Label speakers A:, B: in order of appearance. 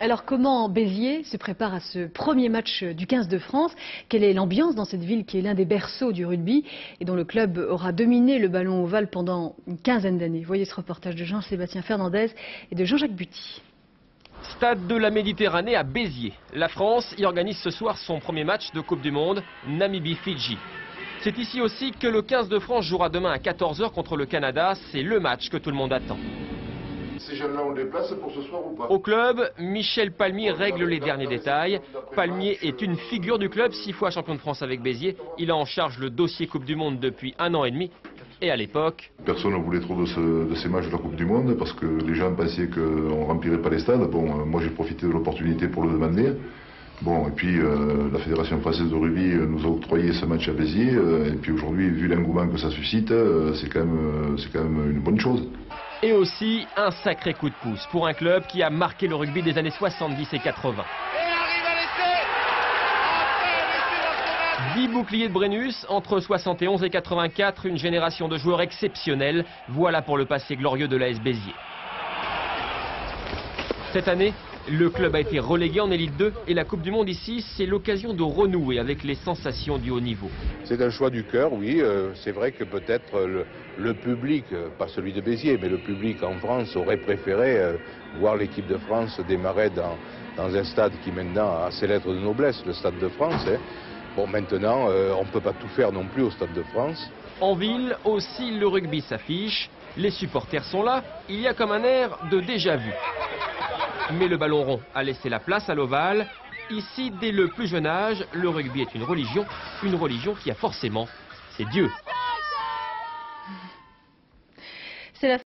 A: Alors comment Béziers se prépare à ce premier match du 15 de France? Quelle est l'ambiance dans cette ville qui est l'un des berceaux du rugby et dont le club aura dominé le ballon ovale pendant une quinzaine d'années? Voyez ce reportage de Jean-Sébastien Fernandez et de Jean-Jacques Buty.
B: Stade de la Méditerranée à Béziers. La France y organise ce soir son premier match de Coupe du Monde, Namibie-Fidji. C'est ici aussi que le 15 de France jouera demain à 14 h contre le Canada. C'est le match que tout le monde attend.
C: Ces jeunes-là ont des places pour ce soir ou pas?
B: Au club, Michel Palmier règle les derniers détails. Palmier est une figure du club, 6 fois champion de France avec Béziers. Il a en charge le dossier Coupe du Monde depuis 1 an et demi. Et à l'époque...
C: Personne ne voulait trop de ces matchs de la Coupe du Monde parce que les gens pensaient qu'on ne remplirait pas les stades. Bon, moi j'ai profité de l'opportunité pour le demander. Bon, et puis la Fédération française de rugby nous a octroyé ce match à Béziers. Et puis aujourd'hui, vu l'engouement que ça suscite, c'est quand même une bonne chose.
B: Et aussi un sacré coup de pouce pour un club qui a marqué le rugby des années 70 et 80. 10 boucliers de Brennus, entre 71 et 84, une génération de joueurs exceptionnels. Voilà pour le passé glorieux de l'AS Béziers. Cette année, le club a été relégué en Élite 2 et la Coupe du Monde ici, c'est l'occasion de renouer avec les sensations du haut niveau.
D: C'est un choix du cœur, oui. C'est vrai que peut-être le public, pas celui de Béziers, mais le public en France aurait préféré voir l'équipe de France démarrer dans un stade qui maintenant a ses lettres de noblesse, le Stade de France. Bon, maintenant, on ne peut pas tout faire non plus au Stade de France.
B: En ville, aussi, le rugby s'affiche. Les supporters sont là. Il y a comme un air de déjà-vu. Mais le ballon rond a laissé la place à l'ovale. Ici, dès le plus jeune âge, le rugby est une religion qui a forcément ses dieux.